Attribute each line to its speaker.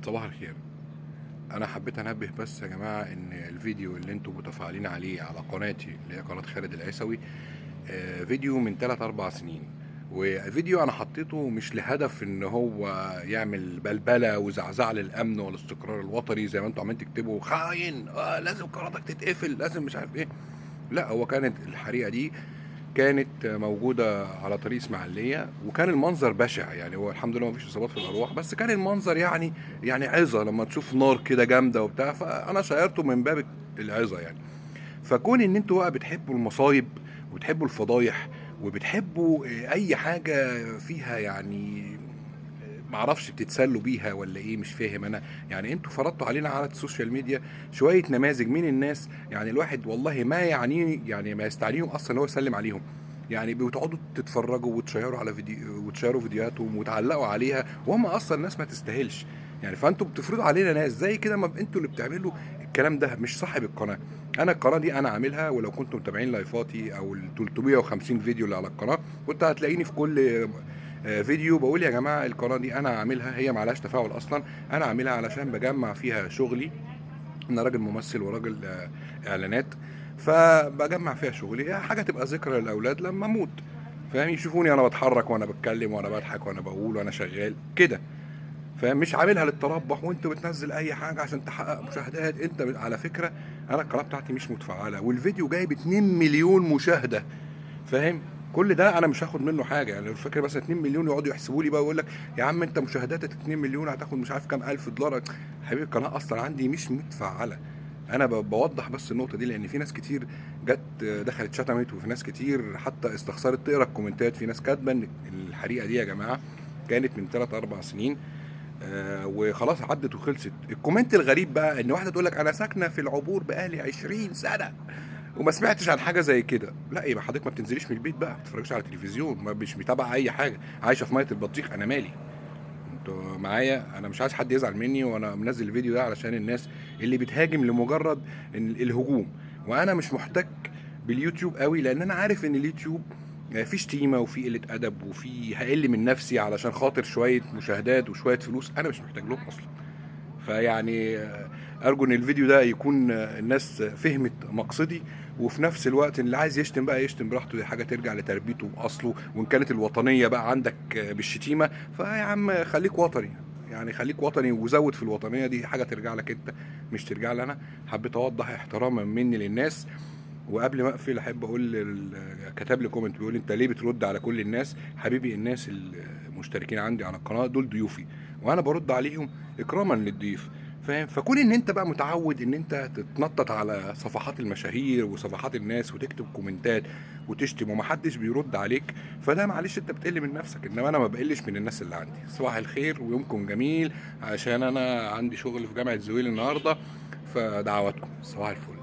Speaker 1: صباح الخير. انا حبيت انبه بس يا جماعه ان الفيديو اللي انتم متفاعلين عليه على قناتي اللي هي قناه خالد العيسوي فيديو من 3 4 سنين. وفيديو انا حطيته مش لهدف ان هو يعمل بلبله وزعزعه للامن والاستقرار الوطني زي ما انتم عمالين تكتبوا خاين، لازم قناتك تتقفل، لازم مش عارف ايه. لا، هو كانت الحريقه دي كانت موجودة على طريق اسماعيلية، وكان المنظر بشع. يعني هو الحمد لله مفيش إصابات في الأرواح، بس كان المنظر يعني عظة لما تشوف نار كده جامدة وبتاع، فأنا شيرته من باب العظة يعني. فكون إن أنتوا بقى بتحبوا المصايب وبتحبوا الفضايح وبتحبوا أي حاجة فيها يعني معرفش بتتسلوا بيها ولا ايه، مش فاهم انا. يعني انتوا فرضتوا علينا على السوشيال ميديا شويه نماذج من الناس، يعني الواحد والله ما يعنيه، يعني ما يستعنيهم اصلا هو يسلم عليهم. يعني بتقعدوا تتفرجوا وتشيروا على فيديو وتشيروا فيديوهاتهم وتعلقوا عليها، وهم اصلا ناس ما تستاهلش. يعني فانتوا بتفرضوا علينا ناس زي كده، ما انتوا اللي بتعملوا الكلام ده، مش صاحب القناه. انا القناه دي انا عاملها، ولو كنتم متابعين لايفاتي او ال 350 فيديو اللي على القناه كنت هتلاقيني في كل فيديو بقول يا جماعه القناه دي انا عاملها، هي معلهاش تفاعل اصلا، انا عاملها علشان بجمع فيها شغلي. انا راجل ممثل وراجل اعلانات، فبجمع فيها شغلي، هي حاجه تبقى ذكرى للاولاد لما اموت. فاهم؟ يشوفوني انا بتحرك وانا بتكلم وانا بضحك وانا بقول وانا شغال كده. فاهم؟ مش عاملها للتربح وانت بتنزل اي حاجه عشان تحقق مشاهدات. انت على فكره انا القناه بتاعتي مش متفعله، والفيديو جايب 2 مليون مشاهده. فاهم؟ كل ده انا مش هاخد منه حاجه. يعني لو فاكر مثلا 2 مليون يقعدوا يحسبوا لي بقى ويقول لك يا عم انت مشاهداتك 2 مليون هتاخد مش عارف كام الف دولار. حبيبي القناه اصلا عندي مش متفعله. انا بوضح بس النقطه دي لان في ناس كتير جت دخلت شتمت، وفي ناس كتير حتى استخسرت تقرا الكومنتات. في ناس كاتبه ان الحريقه دي يا جماعه كانت من 3 4 سنين، وخلاص عدت وخلصت. الكومنت الغريب بقى ان واحده تقول لك انا ساكنه في العبور بقالي 20 سنه وما سمعتش عن حاجه زي كده. لا، يبقى حضرتك ما بتنزليش من البيت بقى، ما بتتفرجش على التلفزيون، ما مش متابعه اي حاجه، عايشه في ميه البطيخ. انا مالي؟ انتوا معايا؟ انا مش عايز حد يزعل مني وانا منزل الفيديو ده علشان الناس اللي بتهاجم لمجرد الهجوم. وانا مش محتك باليوتيوب قوي، لان انا عارف ان اليوتيوب في شتيمه وفي قله ادب وفي هقل من نفسي علشان خاطر شويه مشاهدات وشويه فلوس انا مش محتاج لهم اصلا. فيعني ارجو ان الفيديو ده يكون الناس فهمت مقصدي. وفي نفس الوقت اللي عايز يشتم بقى يشتم براحته، دي حاجه ترجع لتربيته واصله. وان كانت الوطنيه بقى عندك بالشتيمه، فيا عم خليك وطني. يعني خليك وطني وزود في الوطنيه دي، حاجه ترجع لك انت مش ترجع لي انا. حبيت اوضح احتراما مني للناس. وقبل ما اقفل احب اقول كتب لي كومنت بيقول انت ليه بترد على كل الناس؟ حبيبي الناس المشتركين عندي على القناه دول ضيوفي، وانا برد عليهم اكراما للضيف. فاهم؟ فكون ان انت بقى متعود ان انت تتنطط على صفحات المشاهير وصفحات الناس وتكتب كومنتات وتشتم ومحدش بيرد عليك، فده معلش انت بتقل من نفسك، انما انا ما بقلش من الناس اللي عندي. صباح الخير ويومكم جميل، عشان انا عندي شغل في جامعه زويل النهارده، فدعواتكم صباح الفل.